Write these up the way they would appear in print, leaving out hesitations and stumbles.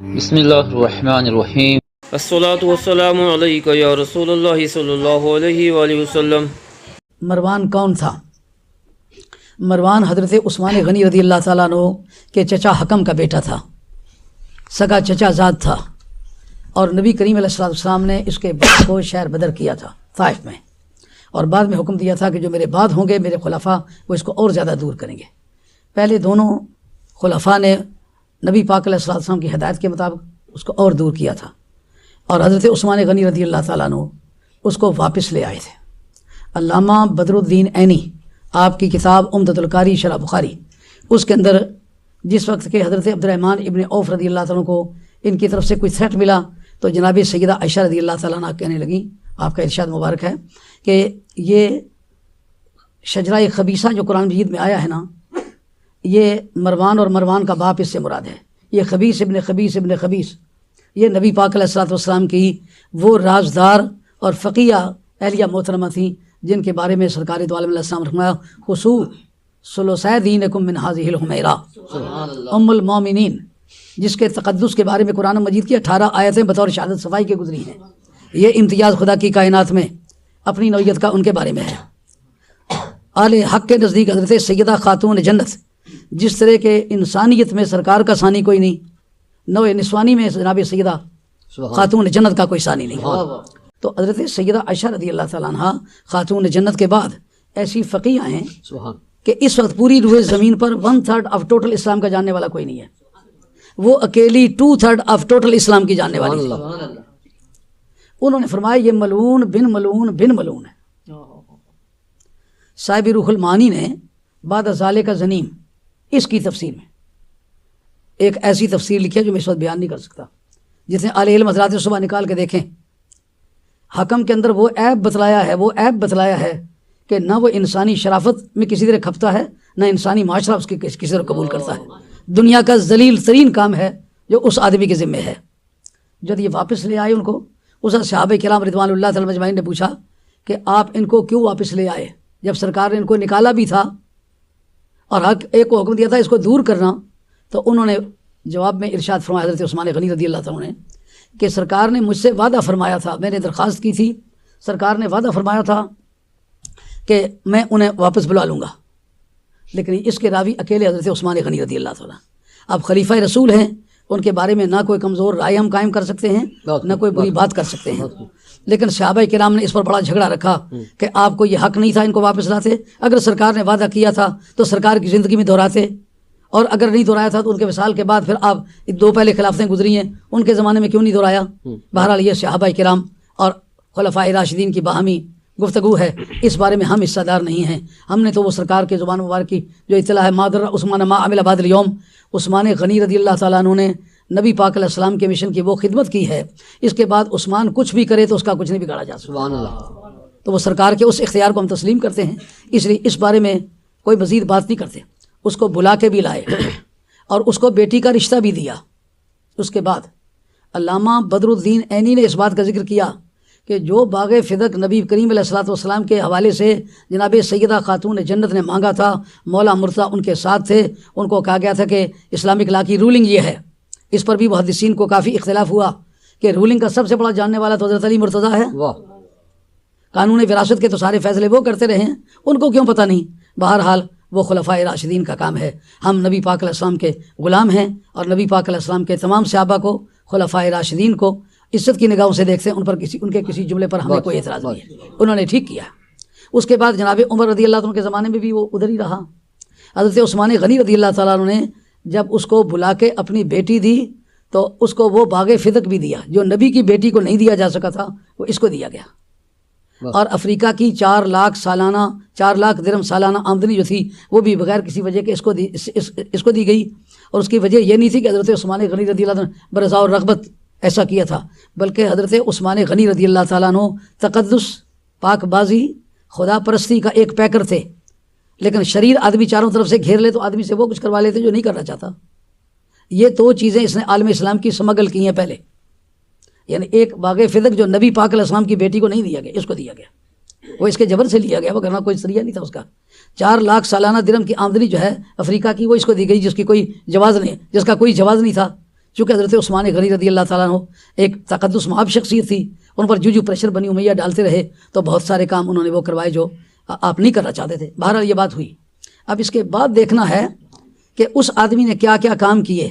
بسم اللہ الرحمن الرحیم۔ الصلاۃ والسلام علیک یا رسول اللہ صلی اللہ علیہ وآلہ وسلم۔ مروان کون تھا؟ مروان حضرت عثمان غنی رضی اللہ تعالیٰ عنہ کے چچا حکم کا بیٹا تھا، سگا چچا زاد تھا، اور نبی کریم علیہ السلام نے اس کے بعد کو شہر بدر کیا تھا طائف میں، اور بعد میں حکم دیا تھا کہ جو میرے بعد ہوں گے میرے خلفاء وہ اس کو اور زیادہ دور کریں گے۔ پہلے دونوں خلفاء نے نبی پاک علیہ السلام کی ہدایت کے مطابق اس کو اور دور کیا تھا، اور حضرت عثمان غنی رضی اللہ تعالیٰ عنہ اس کو واپس لے آئے تھے۔ علامہ بدر الدین عینی آپ کی کتاب عمدۃ القاری شرح بخاری، اس کے اندر جس وقت کہ حضرت عبد الرحمن ابن عوف رضی اللہ تعالیٰ عنہ کو ان کی طرف سے کوئی تھریٹ ملا تو جناب سیدہ عائشہ رضی اللہ تعالیٰ عنہ کہنے لگیں، آپ کا ارشاد مبارک ہے کہ یہ شجرہ خبیثہ جو قرآن مجید میں آیا ہے نا، یہ مروان اور مروان کا باپ اس سے مراد ہے۔ یہ خبیث ابن خبیث ابن خبیث یہ نبی پاک علیہ والسلام کی وہ رازدار اور فقیہ اہلیہ محترمہ تھیں جن کے بارے میں سرکار دو عالم علیہ السلام فرمایا خصو ثلثی دینکم من ہذہ الحمیرہ ام المومنین، جس کے تقدس کے بارے میں قرآن مجید کی 18 آیتیں بطور شہادت صفائی کے گزری ہیں۔ یہ امتیاز خدا کی کائنات میں اپنی نوعیت کا ان کے بارے میں ہے۔ آل حق کے نزدیک حضرت سیدہ خاتون جنت، جس طرح کے انسانیت میں سرکار کا ثانی کوئی نہیں، نوع نسوانی میں جناب سیدہ خاتون جنت کا کوئی ثانی نہیں، تو حضرت سیدہ عائشہ رضی اللہ تعالیٰ عنہ خاتون جنت کے بعد ایسی فقیہ ہیں کہ اس وقت پوری روئے زمین پر 1/3 آف ٹوٹل اسلام کا جاننے والا کوئی نہیں ہے، وہ اکیلی 2/3 آف ٹوٹل اسلام کی جاننے والی ہے۔ انہوں نے فرمایا یہ ملعون بن ملعون بن ملعون ہے۔ صاحب روح المعانی نے بعد ذالک زنیم اس کی تفسیر میں ایک ایسی تفسیر لکھی ہے جو میں اس وقت بیان نہیں کر سکتا، جس نے اہل علم حضرات صبح نکال کے دیکھیں۔ حکم کے اندر وہ عیب بتلایا ہے کہ نہ وہ انسانی شرافت میں کسی طرح کھپتا ہے، نہ انسانی معاشرہ اس کی کسی طرح قبول کرتا ہے۔ دنیا کا ذلیل ترین کام ہے جو اس آدمی کے ذمہ ہے۔ جب یہ واپس لے آئے ان کو، اس صحابہ کرام رضوان اللہ تعالی مجمعین نے پوچھا کہ آپ ان کو کیوں واپس لے آئے جب سرکار نے ان کو نکالا بھی تھا اور ایک کو حکم دیا تھا اس کو دور کرنا؟ تو انہوں نے جواب میں ارشاد فرمایا حضرت عثمان غنی رضی اللہ تعالیٰ نے کہ سرکار نے مجھ سے وعدہ فرمایا تھا، میں نے درخواست کی تھی، سرکار نے وعدہ فرمایا تھا کہ میں انہیں واپس بلا لوں گا، لیکن اس کے راوی اکیلے حضرت عثمان غنی رضی اللہ تعالیٰ۔ اب خلیفہ رسول ہیں، ان کے بارے میں نہ کوئی کمزور رائے ہم قائم کر سکتے ہیں نہ کوئی بری بات کر سکتے ہیں، لیکن صحابہ کرام نے اس پر بڑا جھگڑا رکھا کہ آپ کو یہ حق نہیں تھا ان کو واپس لاتے۔ اگر سرکار نے وعدہ کیا تھا تو سرکار کی زندگی میں دہراتے، اور اگر نہیں دہرایا تھا تو ان کے وصال کے بعد پھر آپ 2 پہلے خلافتیں گزری ہیں ان کے زمانے میں کیوں نہیں دہرایا؟ بہرحال یہ صحابہ کرام اور خلفاء راشدین کی باہمی گفتگو ہے، اس بارے میں ہم حصہ دار نہیں ہیں۔ ہم نے تو وہ سرکار کے زبان مبارک کی جو اطلاع ہے مادر عثمان ما عمل بعد اليوم، عثمان غنی رضی اللہ تعالیٰ عنہ نے نبی پاک علیہ السلام کے مشن کی وہ خدمت کی ہے، اس کے بعد عثمان کچھ بھی کرے تو اس کا کچھ نہیں بگاڑا جا سکتا۔ تو وہ سرکار کے اس اختیار کو ہم تسلیم کرتے ہیں، اس لیے اس بارے میں کوئی مزید بات نہیں کرتے۔ اس کو بلا کے بھی لائے اور اس کو بیٹی کا رشتہ بھی دیا۔ اس کے بعد علامہ بدر الدین عینی نے اس بات کا ذکر کیا کہ جو باغ فدق نبی کریم علیہ السلام کے حوالے سے جناب سیدہ خاتون جنت نے مانگا تھا، مولا مرتضیٰ ان کے ساتھ تھے، ان کو کہا گیا تھا کہ اسلامک لا کی رولنگ یہ ہے۔ اس پر بھی محدثین کو کافی اختلاف ہوا کہ رولنگ کا سب سے بڑا جاننے والا تو حضرت علی مرتضیٰ ہے، قانون وراثت کے تو سارے فیصلے وہ کرتے رہے ہیں، ان کو کیوں پتہ نہیں؟ بہرحال وہ خلفاء راشدین کا کام ہے۔ ہم نبی پاک علیہ السلام کے غلام ہیں اور نبی پاک علیہ السلام کے تمام صحابہ کو، خلفاء راشدین کو عزت کی نگاہوں سے دیکھتے ہیں، ان پر ان کے کسی جملے پر ہمیں کوئی اعتراض نہیں ہے، انہوں نے ٹھیک کیا۔ اس کے بعد جناب عمر رضی اللہ عنہ کے زمانے میں بھی وہ ادھر ہی رہا۔ حضرت عثمان غنی رضی اللہ تعالیٰ عنہ نے جب اس کو بلا کے اپنی بیٹی دی تو اس کو وہ باغ فدق بھی دیا، جو نبی کی بیٹی کو نہیں دیا جا سکا تھا وہ اس کو دیا گیا۔ اور افریقہ کی 4 لاکھ درہم سالانہ آمدنی جو تھی وہ بھی بغیر کسی وجہ کے اس کو دی گئی، اور اس کی وجہ یہ نہیں تھی کہ حضرت عثمان غنی رضی اللہ عنہ برضا اور رغبت ایسا کیا تھا، بلکہ حضرت عثمان غنی رضی اللہ تعالیٰ عنہ تقدس، پاک بازی، خدا پرستی کا ایک پیکر تھے، لیکن شریر آدمی چاروں طرف سے گھیر لے تو آدمی سے وہ کچھ کروا لیتے جو نہیں کرنا چاہتا۔ یہ 2 چیزیں اس نے عالم اسلام کی سمگل کی ہیں پہلے، یعنی ایک باغ فدق جو نبی پاک علیہ السلام کی بیٹی کو نہیں دیا گیا، اس کو دیا گیا، وہ اس کے جبر سے لیا گیا، وہ کرنا کوئی ذریعہ نہیں تھا اس کا۔ 4 لاکھ سالانہ درہم کی آمدنی جو ہے افریقہ کی وہ اس کو دی گئی، جس کی کوئی جواز نہیں، جس کا کوئی جواز نہیں تھا، چونکہ حضرت عثمان غنی رضی اللہ تعالیٰ عنہ ایک تقدس مآب شخصیت تھی، ان پر جو پریشر بنی امیہ ڈالتے رہے تو بہت سارے کام انہوں نے وہ کروائے جو آپ نہیں کرنا چاہتے تھے۔ بہرحال یہ بات ہوئی۔ اب اس کے بعد دیکھنا ہے کہ اس آدمی نے کیا کیا کام کیے۔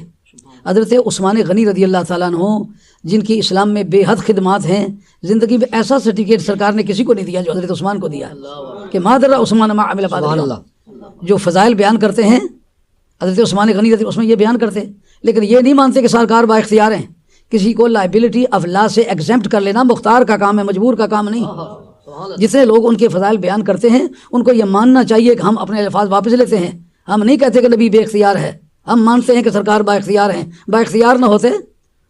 حضرت عثمان غنی رضی اللہ تعالیٰ عنہ جن کی اسلام میں بے حد خدمات ہیں، زندگی میں ایسا سرٹیفکیٹ سرکار نے کسی کو نہیں دیا جو حضرت عثمان کو دیا کہ ما در عثمان ما عمل بعد اليوم۔ جو فضائل بیان کرتے ہیں حضرت عثمان غنی رضی عثمان یہ بیان کرتے، لیکن یہ نہیں مانتے کہ سرکار با اختیار ہیں۔ کسی کو لائبلٹی آف لا سے ایگزمپٹ کر لینا مختار کا کام ہے، مجبور کا کام نہیں۔ جتنے لوگ ان کے فضائل بیان کرتے ہیں ان کو یہ ماننا چاہیے کہ ہم اپنے الفاظ واپس لیتے ہیں۔ ہم نہیں کہتے کہ نبی بے اختیار ہے، ہم مانتے ہیں کہ سرکار با اختیار ہیں۔ با اختیار نہ ہوتے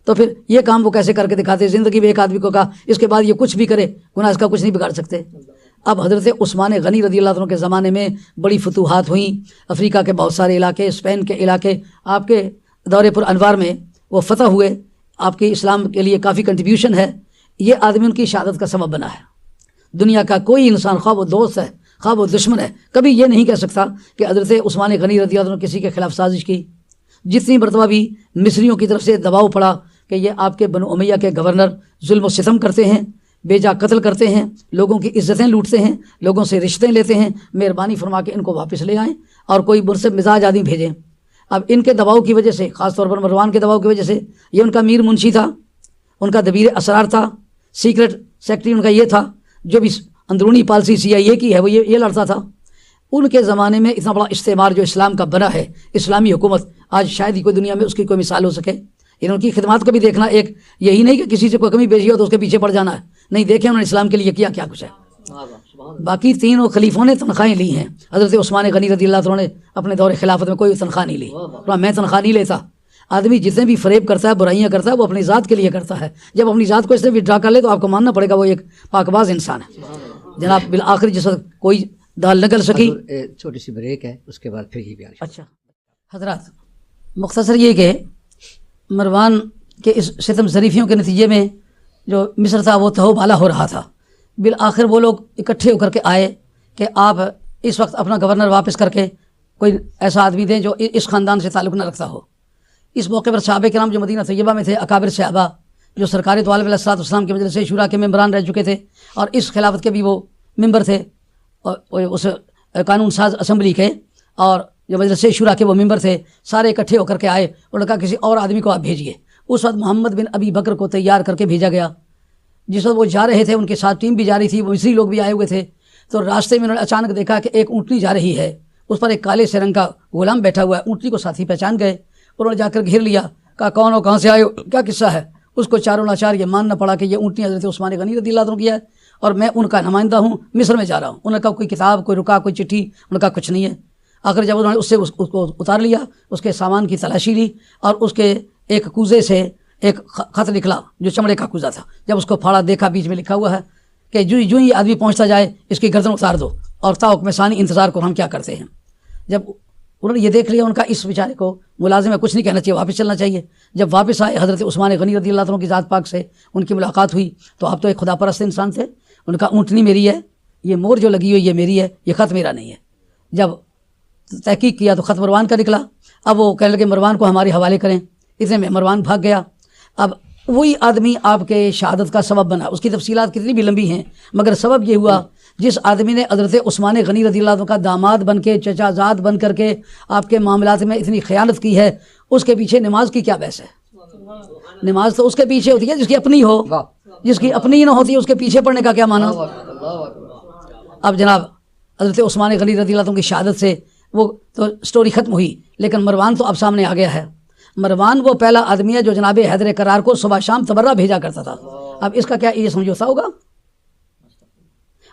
تو پھر یہ کام وہ کیسے کر کے دکھاتے؟ زندگی میں ایک آدمی کو کہا اس کے بعد یہ کچھ بھی کرے گناہ اس کا کچھ نہیں بگاڑ سکتے۔ اب حضرت عثمان غنی رضی اللہ عنہ کے زمانے میں بڑی فتوحات ہوئیں، افریقہ کے بہت سارے علاقے، اسپین کے علاقے آپ کے دور پر انوار میں وہ فتح ہوئے، آپ کے اسلام کے لیے کافی کنٹریبیوشن ہے۔ یہ آدمی ان کی شہادت کا سبب بنا ہے۔ دنیا کا کوئی انسان، خواہ وہ دوست ہے خواہ وہ دشمن ہے، کبھی یہ نہیں کہہ سکتا کہ حضرت عثمان غنی رضی اللہ عنہ کسی کے خلاف سازش کی۔ جتنی مرتبہ بھی مصریوں کی طرف سے دباؤ پڑا کہ یہ آپ کے بنو امیہ کے گورنر ظلم و ستم کرتے ہیں، بے جا قتل کرتے ہیں، لوگوں کی عزتیں لوٹتے ہیں، لوگوں سے رشتے لیتے ہیں، مہربانی فرما کے ان کو واپس لے آئیں اور کوئی منصب مزاج آدمی بھیجیں۔ اب ان کے دباؤ کی وجہ سے، خاص طور پر مروان کے دباؤ کی وجہ سے، یہ ان کا میر منشی تھا، ان کا دبیر اسرار تھا، سیکرٹ سیکرٹری ان کا یہ تھا، جو بھی اندرونی پالیسی CIA کی ہے وہ یہ لڑتا تھا۔ ان کے زمانے میں اتنا بڑا استعمار جو اسلام کا بنا ہے، اسلامی حکومت، آج شاید ہی کوئی دنیا میں اس کی کوئی مثال ہو سکے۔ ان کی خدمات کو بھی دیکھنا، ایک یہی نہیں کہ کسی سے کوئی کمی بیشی ہو تو اس کے پیچھے پڑ جانا ہے، نہیں، دیکھیں انہوں نے اسلام کے لیے کیا کیا کچھ ہے۔ باقی تینوں خلیفوں نے تنخواہیں لی ہیں، حضرت عثمان غنی رضی اللہ عنہ نے اپنے دور خلافت میں کوئی تنخواہ نہیں لی، میں تنخواہ نہیں لیتا۔ آدمی جتنے بھی فریب کرتا ہے، برائیاں کرتا ہے، وہ اپنی ذات کے لیے کرتا ہے۔ جب اپنی ذات کو اس نے وڈرا کر لے تو آپ کو ماننا پڑے گا وہ ایک پاکباز انسان ہے۔ جناب بالآخر جس وقت کوئی دال نہ کر سکی، چھوٹی سی بریک ہے، اس کے بعد پھر یہ بیان۔ اچھا حضرات، مختصر یہ کہ مروان کے اس ستم ظریفیوں کے نتیجے میں جو مصر تھا وہ تہو بالا ہو رہا تھا۔ بالآخر وہ لوگ اکٹھے ہو کر کے آئے کہ آپ اس وقت اپنا گورنر واپس کر کے کوئی ایسا آدمی دیں جو اس خاندان سے تعلق نہ رکھتا ہو۔ اس موقع پر صحابہ کرام جو مدینہ طیبہ میں تھے، اکابر صحابہ جو سرکار تو علیہ السلام کے مجلس شورا کے ممبران رہ چکے تھے اور اس خلافت کے بھی وہ ممبر تھے، اور اس قانون ساز اسمبلی کے، اور جو مجلس شورا کے وہ ممبر تھے، سارے اکٹھے ہو کر کے آئے۔ انہوں نے کہا کسی اور آدمی کو آپ بھیجیے۔ اس وقت محمد بن ابی بکر کو تیار کر کے بھیجا گیا۔ جس وقت وہ جا رہے تھے، ان کے ساتھ ٹیم بھی جا رہی تھی، وہ مصری لوگ بھی آئے ہوئے تھے، تو راستے میں انہوں نے اچانک دیکھا کہ ایک اونٹنی جا رہی ہے، اس پر ایک کالے سے رنگ کا غلام بیٹھا ہوا ہے۔ اونٹنی کو ساتھی پہچان گئے، انہوں نے جا کر گھیر لیا، کہا کون ہو، کہاں سے آئے ہو، کیا قصہ ہے؟ اس کو چاروں ناچار یہ ماننا پڑا کہ یہ اونٹنی حضرت عثمان غنی رضی اللہ عنہ کی ہے اور میں ان کا نمائندہ ہوں، مصر میں جا رہا ہوں۔ انہوں نے کہا کوئی کتاب، کوئی رکا، کوئی چٹھی؟ انہوں نے کہا کچھ نہیں ہے۔ آخر جب انہوں نے اس سے اس کو اتار لیا، اس کے سامان کی تلاشی لی اور اس کے ایک کوزے سے ایک خط نکلا جو چمڑے کا کوزہ تھا۔ جب اس کو پھاڑا، دیکھا بیچ میں لکھا ہوا ہے کہ جو ہی آدمی پہنچتا جائے اس کی گردن اتار دو اور تا حکم ثانی انتظار کو ہم کیا کرتے ہیں۔ جب انہوں نے یہ دیکھ لیا، ان کا اس بیچارے کو ملازم ہے، کچھ نہیں کہنا چاہیے، واپس چلنا چاہیے۔ جب واپس آئے حضرت عثمان غنی رضی اللہ عنہ کی ذات پاک سے ان کی ملاقات ہوئی تو آپ تو ایک خدا پرست انسان تھے۔ ان کا اونٹنی میری ہے، یہ مور جو لگی ہوئی یہ میری ہے، یہ خط میرا نہیں ہے۔ جب تحقیق کیا تو خط مروان کا نکلا۔ اب وہ کہنے لگے مروان کو ہمارے حوالے کریں، اتنے میں مروان بھاگ گیا۔ اب وہی آدمی آپ کے شہادت کا سبب بنا۔ اس کی تفصیلات کتنی بھی لمبی ہیں مگر سبب یہ ہوا، جس آدمی نے حضرت عثمان غنی رضی اللہ عنہ کا داماد بن کے، چچا زاد بن کر کے آپ کے معاملات میں اتنی خیانت کی ہے، اس کے پیچھے نماز کی کیا بحث ہے؟ نماز تو اس کے پیچھے ہوتی ہے جس کی اپنی ہو، جس کی اپنی نہ ہوتی ہے اس کے پیچھے پڑنے کا کیا معنی؟ اب جناب حضرت عثمان غنی رضی اللہ عنہ کی شہادت سے وہ تو سٹوری ختم ہوئی، لیکن مروان تو اب سامنے آ گیا ہے۔ مروان وہ پہلا آدمی ہے جو جناب حیدر کرار کو صبح شام تبرہ بھیجا کرتا تھا۔ اب اس کا کیا یہ سمجھوتا ہوگا؟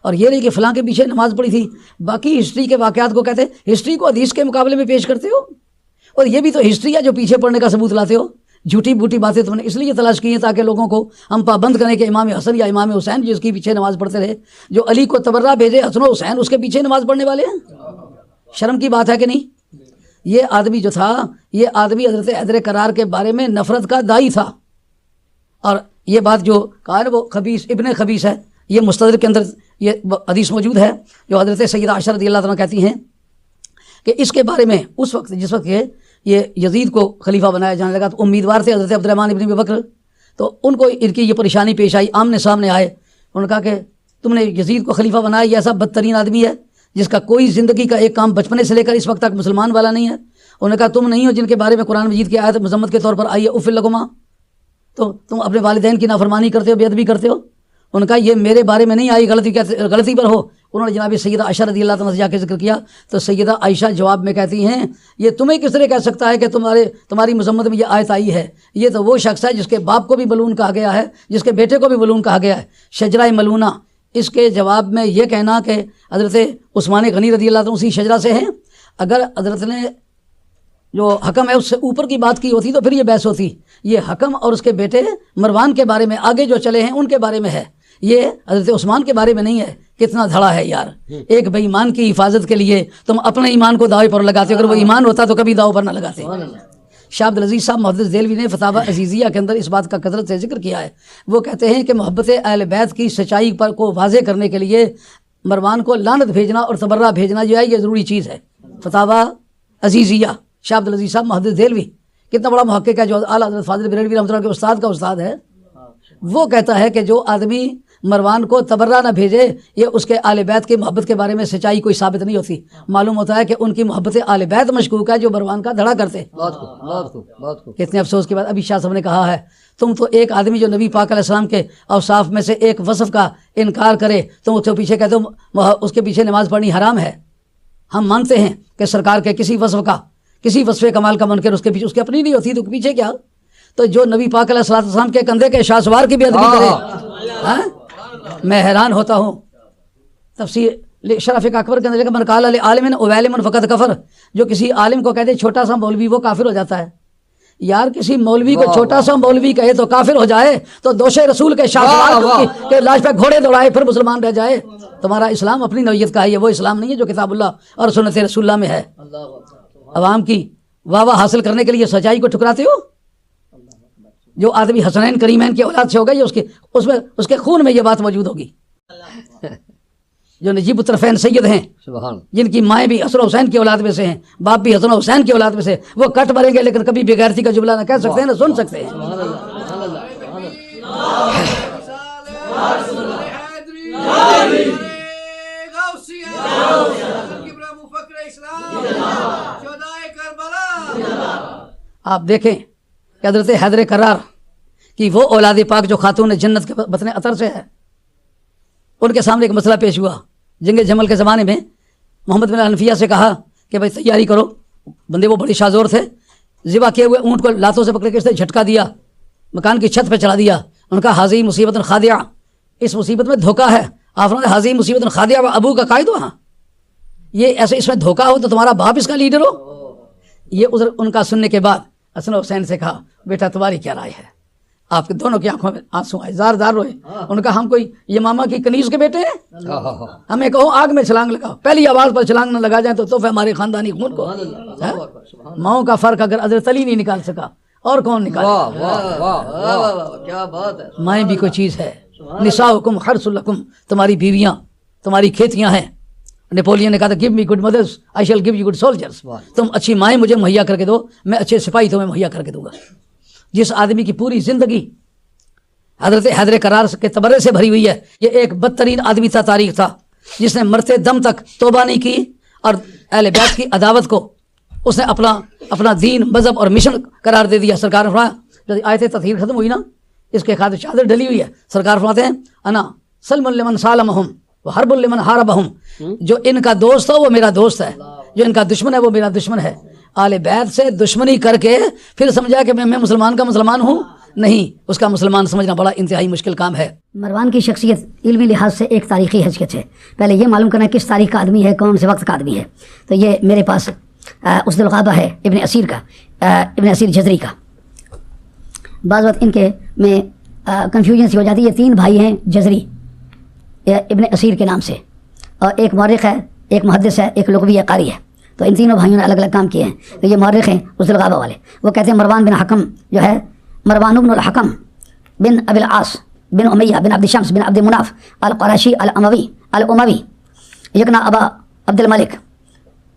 اور یہ نہیں کہ فلاں کے پیچھے نماز پڑھی تھی، باقی ہسٹری کے واقعات کو کہتے ہیں ہسٹری کو حدیث کے مقابلے میں پیش کرتے ہو، اور یہ بھی تو ہسٹری ہے جو پیچھے پڑنے کا ثبوت لاتے ہو۔ جھوٹی بوٹی باتیں تم نے اس لیے تلاش کی ہیں تاکہ لوگوں کو ہم پابند کریں کہ امام حسن یا امام حسین جس کے پیچھے نماز پڑھتے رہے، جو علی کو تبرہ بھیجے حسن و حسین اس کے پیچھے نماز پڑھنے والے ہیں۔ شرم کی بات ہے کہ نہیں؟ یہ آدمی جو تھا، یہ آدمی حضرت حیدر کرار کے بارے میں نفرت کا داعی تھا، اور یہ بات جو کہا ہے وہ خبیث ابن خبیث ہے۔ یہ مستدرک کے اندر یہ حدیث موجود ہے جو حضرت سیدہ عائشہ رضی اللہ عنہ کہتی ہیں کہ اس کے بارے میں اس وقت جس وقت یہ یہ یزید کو خلیفہ بنایا جانے لگا تو امیدوار تھے حضرت عبدالرحمن ابن ابی بکر، تو ان کو ان کی یہ پریشانی پیش آئی، آمنے سامنے آئے، انہوں نے کہا کہ تم نے یزید کو خلیفہ بنایا، یہ ایسا بدترین آدمی ہے جس کا کوئی زندگی کا ایک کام بچپنے سے لے کر اس وقت تک مسلمان والا نہیں ہے۔ انہوں نے کہا تم نہیں ہو جن کے بارے میں قرآن مجید کی آیت مذمت کے طور پر آئی ہے اف لکما، تو تم اپنے والدین کی نافرمانی کرتے ہو، بے ادبی کرتے ہو۔ ان کا یہ میرے بارے میں نہیں آئی، غلطی پر ہو۔ انہوں نے جناب سیدہ عائشہ رضی اللہ تعالیٰ سے جا کے ذکر کیا تو سیدہ عائشہ جواب میں کہتی ہیں یہ تمہیں کس طرح کہہ سکتا ہے کہ تمہاری مذمت میں یہ آیت آئی ہے؟ یہ تو وہ شخص ہے جس کے باپ کو بھی ملعون کہا گیا ہے، جس کے بیٹے کو بھی ملعون کہا گیا ہے، شجرہ ملعونہ۔ اس کے جواب میں یہ کہنا کہ حضرت عثمان غنی رضی اللہ عنہ اسی شجرہ سے ہیں، اگر حضرت نے جو حکم ہے اس سے اوپر کی بات کی ہوتی تو پھر یہ بحث ہوتی۔ یہ حکم اور اس کے بیٹے مروان کے بارے میں آگے جو چلے ہیں ان کے بارے میں ہے، یہ حضرت عثمان کے بارے میں نہیں ہے۔ کتنا دھڑا ہے یار، ایک بے ایمان کی حفاظت کے لیے تم اپنے ایمان کو داؤ پر لگاتے ہو، اگر وہ ایمان ہوتا تو کبھی داؤ پر نہ لگاتے۔ شاہ عبدالعزیز صاحب محدث دہلوی نے فتاوی عزیزیہ کے اندر اس بات کا کثرت سے ذکر کیا ہے۔ وہ کہتے ہیں کہ محبت اہل بیت کی سچائی پر کو واضح کرنے کے لیے مروان کو لعنت بھیجنا اور تبرہ بھیجنا جو ہے یہ ضروری چیز ہے۔ فتاوی عزیزیہ، شاہ عبدالعزیز صاحب محدث دہلوی کتنا بڑا محقق ہے، جو اعلیٰ حضرت فاضل بریلوی رحمۃ اللہ کے استاد کا استاد ہے۔ وہ کہتا ہے کہ جو آدمی مروان کو تبرہ نہ بھیجے یہ اس کے آل بیت کی محبت کے بارے میں سچائی کوئی ثابت نہیں ہوتی۔ معلوم ہوتا ہے کہ ان کی محبت آل بیت مشکوک ہے جو مروان کا دھڑا کرتے۔ کتنے افسوس کے بعد ابھی شاہ صاحب نے کہا ہے تم تو ایک آدمی جو نبی پاک علیہ السلام کے اوصاف میں سے ایک وصف کا انکار کرے تم اس کے پیچھے کہتے ہو اس کے پیچھے نماز پڑھنی حرام ہے۔ ہم مانتے ہیں کہ سرکار کے کسی وصف کمال کا منکر اس کے پیچھے اس کی اپنی نہیں ہوتی تو پیچھے کیا؟ تو جو نبی پاک علیہ السلام کے کندھے کے شاہ سوار کی بھی ادبی کرے، میں حیران ہوتا ہوں۔ تفسیر شرف اکبر کے اندر من قال لعالم اویلم فقط کفر، جو کسی عالم کو کہتے چھوٹا سا مولوی وہ کافر ہو جاتا ہے۔ یار کسی مولوی کو چھوٹا سا مولوی کہے تو کافر ہو جائے تو دوش رسول کے شاہ سوار کے لاش پہ گھوڑے دوڑائے پھر مسلمان رہ جائے۔ تمہارا اسلام اپنی نوعیت کا ہے، یہ وہ اسلام نہیں ہے جو کتاب اللہ اور سنت رسول اللہ میں ہے۔ عوام کی واہ واہ حاصل کرنے کے لیے سچائی کو ٹھکراتے ہو۔ جو آدمی حسنین کریمین کی اولاد سے ہوگا یہ اس کے خون میں یہ بات موجود ہوگی۔ جو نجیب الطرفین سید ہیں جن کی مائیں بھی حسن حسین کی اولاد میں سے ہیں، باپ بھی حسن حسین کی اولاد میں سے، وہ کٹ مریں گے لیکن کبھی بغیرتی کا جملہ نہ کہہ سکتے ہیں نہ سن سکتے ہیں۔ آپ دیکھیں کہ حضرت حیدر کرار کہ وہ اولاد پاک جو خاتون جنت کے بطن عطر سے ہے، ان کے سامنے ایک مسئلہ پیش ہوا۔ جنگ جمل کے زمانے میں محمد بن حنفیہ سے کہا کہ بھائی تیاری کرو، بندے وہ بڑے شازور تھے، ذبح کیے ہوئے اونٹ کو لاتوں سے پکڑ کے اس نے جھٹکا دیا، مکان کی چھت پہ چلا دیا۔ ان کا حاضی مصیبت خادعہ، اس مصیبت میں دھوکہ ہے۔ آپ نے حاضی مصیبت خادعہ ابو کا قائد وہاں، یہ ایسے اس میں دھوکہ ہو تو تمہارا باپ اس کا لیڈر ہو۔ یہ ادھر ان کا سننے کے بعد حسن حسین سے کہا بیٹا تمہاری کیا رائے ہے؟ آپ کے دونوں کی آنکھوں میں آنسو آئے، زار زار روئے۔ ان کا ہم کوئی یہ ماما کی کنیز کے بیٹے ہیں؟ ہمیں کہو آگ میں چھلانگ لگاؤ، پہلی آواز پر چھلانگ نہ لگا جائیں تو تحفہ ہمارے خاندانی خون کو۔ ماؤں کا فرق اگر حضرت علی نہیں نکال سکا اور کون نکالے؟ کیا بات ہے، مائیں بھی کوئی چیز ہے۔ نساؤکم حرث لکم، تمہاری بیویاں تمہاری کھیتیاں ہیں۔ نیپولین نے کہا تھا گیو می گڈ مدرس I shall give you good soldiers, تم اچھی مائیں مجھے مہیا کر کے دو، میں اچھے سپاہی تمہیں مہیا کر کے دوں گا۔ جس آدمی کی پوری زندگی حضرت حیدر کرار کے تبرے سے بھری ہوئی ہے، یہ ایک بدترین آدمی تھا، تاریخ تھا، جس نے مرتے دم تک توبہ نہیں کی اور اہل بیت کی عداوت کو اس نے اپنا دین مذہب اور مشن قرار دے دیا۔ سرکار نے فرمایا جب آیت تطہیر ختم ہوئی نا، اس کے خاطر چادر ڈلی ہوئی ہے، سرکار فرماتے ہیں انا سلم لمن سالمہم وحرب لمن حاربہم، جو ان کا دوست ہو وہ میرا دوست ہے، جو ان کا دشمن ہے وہ میرا دشمن ہے۔ آل بیت سے دشمنی کر کے پھر سمجھا کہ میں مسلمان کا مسلمان ہوں، نہیں، اس کا مسلمان سمجھنا بڑا انتہائی مشکل کام ہے۔ مروان کی شخصیت علمی لحاظ سے ایک تاریخی حیثیت ہے۔ پہلے یہ معلوم کرنا کس تاریخ کا آدمی ہے، کون سے وقت کا آدمی ہے۔ تو یہ میرے پاس اسد الغابہ ہے ابن اسیر کا، ابن اسیر جزری کا۔ بعض وقت ان کے میں کنفیوژن سی ہو جاتی ہے۔ یہ تین بھائی ہیں جزری ابن اسیر کے نام سے، اور ایک مورخ ہے، ایک محدث ہے، ایک لغوی قاری ہے۔ تو ان تینوں بھائیوں نے الگ الگ کام کیے ہیں۔ تو یہ مورخ ہیں اسد الغابہ والے، وہ کہتے ہیں مروان بن حکم جو ہے، مروان بن الحکم بن ابی العاص بن امیہ بن عبد شمس بن عبد مناف القرشی الاموی یکنا ابا عبد الملک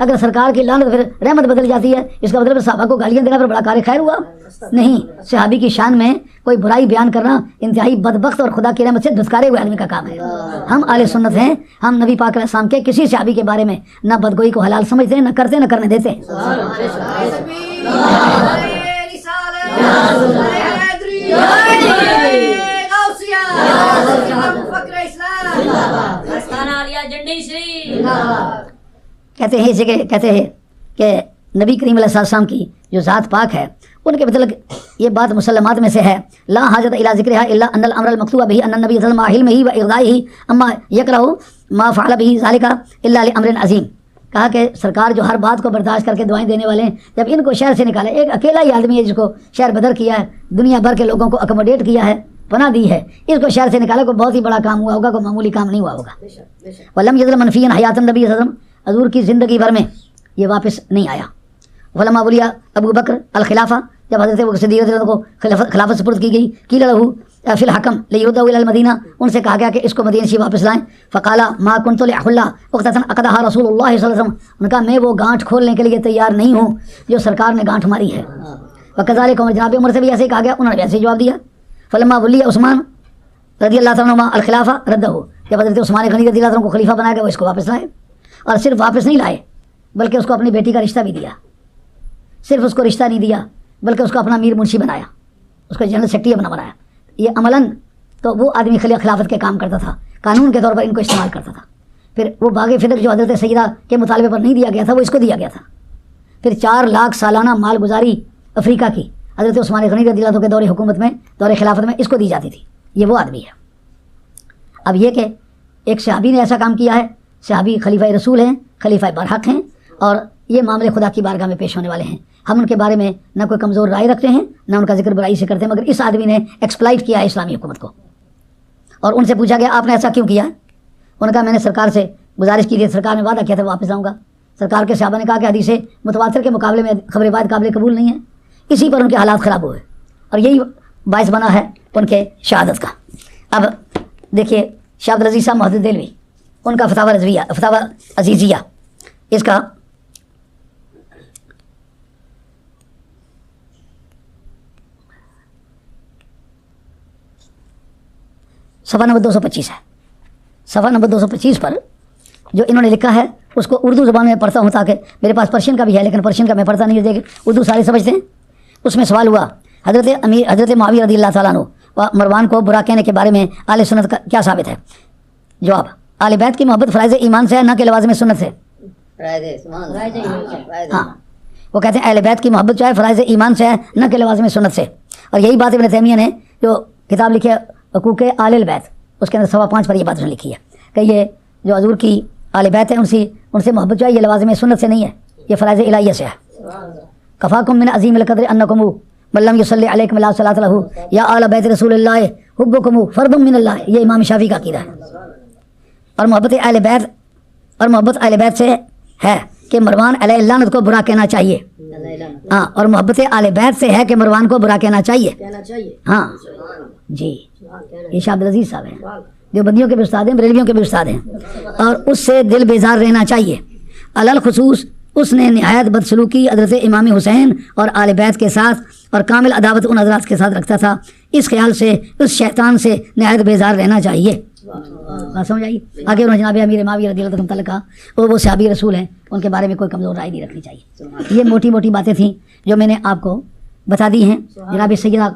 اگر سرکار کی لعنت پھر رحمت بدل جاتی ہے، اس کا مطلب صحابہ کو گالیاں دینا پھر بڑا کار خیر ہوا؟ نہیں، صحابی کی شان میں کوئی برائی بیان کرنا انتہائی بدبخت اور خدا کی رحمت سے دھتکارے ہوئے آدمی کا کام ہے۔ ہم اہل سنت ہیں، ہم نبی پاک علیہ السلام کے کسی صحابی کے بارے میں نہ بدگوئی کو حلال سمجھتے ہیں، نہ کرتے، نہ کرنے دیتے ہیں۔ کہتے ہیں اسے کہتے ہیں کہ نبی کریم علیہ السلام کی جو ذات پاک ہے ان کے متعلق یہ بات مسلمات میں سے ہے، لا حاجت الی ذکرھا الا ان الامر المکتوب به ان النبی صلی اللہ علیہ وسلم علمہ و اغضائہ اما یکرہ ما فعل به ذلک الا لامر عظیم۔ کہا کہ سرکار جو ہر بات کو برداشت کر کے دعائیں دینے والے ہیں، جب ان کو شہر سے نکالے، ایک اکیلا ہی آدمی ہے جس کو شہر بدر کیا ہے، دنیا بھر کے لوگوں کو اکوموڈیٹ کیا ہے، پناہ دی ہے، اس کو شہر سے نکالے، کوئی بہت ہی بڑا کام ہوا ہوگا، کوئی معمولی کام نہیں ہوا ہوگا۔ ولم یزل منفیا حیات النبی صلی اللہ علیہ وسلم، حضور کی زندگی بھر میں یہ واپس نہیں آیا۔ فلما ولی ابو بکر الخلافہ، جب حضرت ابو صدیق رضی اللہ عنہ کو خلافت سپرد کی گئی، قیل لہ فی الحکم لیردہ الی المدینہ، ان سے کہا گیا کہ اس کو مدینہ سے واپس لائیں۔ فقال ما کنت لاحل عقدۃ عقدھا رسول اللہ صلی اللہ علیہ وسلم، ان کا میں وہ گانٹھ کھولنے کے لیے تیار نہیں ہوں جو سرکار نے گانٹھ ماری ہے۔ وکذالک عمر، جناب عمر سے بھی ایسے ہی کہا گیا، انہوں نے بھی ایسے ہی جواب دیا۔ فلما ولی عثمان رضی اللہ عنہ الخلافہ ردہ، جب حضرت عثمان غنی رضی اللہ عنہ کو خلیفہ بنایا گیا، وہ اس کو واپس لائے، اور صرف واپس نہیں لائے بلکہ اس کو اپنی بیٹی کا رشتہ بھی دیا۔ صرف اس کو رشتہ نہیں دیا بلکہ اس کو اپنا میر منشی بنایا، اس کو جنرل سیکرٹری اپنا بنایا۔ یہ عملاً تو وہ آدمی خلافت کے کام کرتا تھا، قانون کے طور پر ان کو استعمال کرتا تھا۔ پھر وہ باغ فدق جو حضرت سیدہ کے مطالبے پر نہیں دیا گیا تھا، وہ اس کو دیا گیا تھا۔ پھر 4 لاکھ سالانہ مال گزاری افریقہ کی حضرت عثمان غنی رضی اللہ عنہ کے دور حکومت میں، دور خلافت میں اس کو دی جاتی تھی۔ یہ وہ آدمی ہے۔ اب یہ کہ ایک صحابی نے ایسا کام کیا ہے، صحابی خلیفہ رسول ہیں، خلیفہ برحق ہیں، اور یہ معاملے خدا کی بارگاہ میں پیش ہونے والے ہیں۔ ہم ان کے بارے میں نہ کوئی کمزور رائے رکھتے ہیں، نہ ان کا ذکر برائی سے کرتے ہیں، مگر اس آدمی نے ایکسپلائٹ کیا ہے اسلامی حکومت کو۔ اور ان سے پوچھا گیا آپ نے ایسا کیوں کیا؟ انہوں نے کہا میں نے سرکار سے گزارش کی تھی، سرکار نے وعدہ کیا تھا واپس آؤں گا۔ سرکار کے صحابہ نے کہا کہ حدیث متواتر کے مقابلے میں خبر روایت قابل قبول نہیں ہے، اسی پر ان کے حالات خراب ہوئے، اور یہی باعث بنا ہے ان کے شہادت کا۔ اب دیکھیے شاہ عبد العزیز صاحب محدث دہلوی، ان کا فتاوی عزیزیہ، اس کا صفحہ نمبر 225 ہے۔ صفحہ نمبر 225 پر جو انہوں نے لکھا ہے اس کو اردو زبان میں پڑھتا ہوں، تاکہ میرے پاس پرشین کا بھی ہے لیکن پرشین کا میں پڑھتا نہیں، دیکھ اردو سارے سمجھتے ہیں۔ اس میں سوال ہوا حضرت معاویہ رضی اللہ تعالیٰ عنہ و مروان کو برا کہنے کے بارے میں اہل سنت کا کیا ثابت ہے؟ جواب، اہل بیت کی محبت فرائض ایمان سے ہے، نہ کہ لوازم سنت سے۔ ہاں، وہ کہتے ہیں اہل بیت کی محبت جو ہے فرائض ایمان سے ہے، نہ کہ لوازم سنت سے۔ اور یہی بات ابن تیمیہ نے جو کتاب لکھی ہے حقوق اہل البیت، اس کے اندر 5.25 پر یہ بات لکھی ہے کہ یہ جو حضور کی اہل بیت ہے ان سے محبت جو ہے یہ لوازم سنت سے نہیں ہے، یہ فرائض الہیہ سے ہے۔ کفاکم من عظیم القدر انکم من لم یصلی علیکم لا صلاۃ لہ یا آل بیت رسول اللہ حبکم فرض من اللہ، یہ امام شافعی کا عقیدہ ہے۔ اور محبت اہل بیت سے ہے کہ مروان علیہ لعنت کو برا کہنا چاہیے، ہاں، اور محبت اہل بیت سے ہے کہ مروان کو برا کہنا چاہیے، ہاں جی۔ یہ شاہ عبد العزیز صاحب ہیں، دیوبندیوں کے بھی استاد ہیں، بریلویوں کے بھی استاد ہیں، اور اس سے دل بیزار رہنا چاہیے۔ الخصوص اس نے نہایت بدسلوکی حضرت امام حسین اور آل بیت کے ساتھ اور کامل عداوت ان حضرات کے ساتھ رکھتا تھا، اس خیال سے اس شیطان سے نہایت بیزار رہنا چاہیے۔ بات سمجھ آئی؟ آگے انہوں نے جناب امیر معاویہ رضی اللہ عنہ متعلق کہا وہ صحابی رسول ہیں، ان کے بارے میں کوئی کمزور رائے نہیں رکھنی چاہیے۔ یہ موٹی موٹی باتیں تھیں جو میں نے آپ کو بتا دی ہیں۔ جناب سیدہ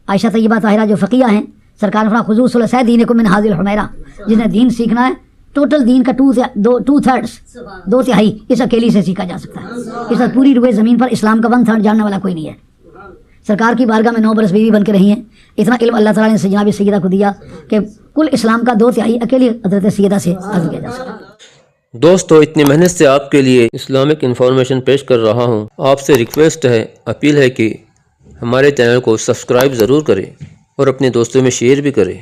عائشہ طیبہ طاہرہ جو فقیہ ہیں، سرکار نے فرمایا خذوا ثلثا دینکم من هذه الحمیرہ، جس نے دین سیکھنا ہے ٹوٹل دین کا 2/3 اس اکیلی سے سیکھا جا سکتا ہے۔ اس وقت پوری روئے زمین پر اسلام کا 1/3 جاننے والا کوئی نہیں ہے۔ سرکار کی بارگاہ میں 9 برس بیوی بن کے رہی ہیں، اتنا علم اللہ تعالیٰ نے جناب سیدہ کو دیا کہ کل اسلام کا 2/3 اکیلی حضرت سیدہ سے حاصل کیا جا سکتا ہے۔ دوستو اتنی محنت سے آپ کے لیے اسلامک انفارمیشن پیش کر رہا ہوں، آپ سے ریکویسٹ ہے، اپیل ہے کہ ہمارے چینل کو سبسکرائب ضرور کریں اور اپنے دوستوں میں شیئر بھی کریں۔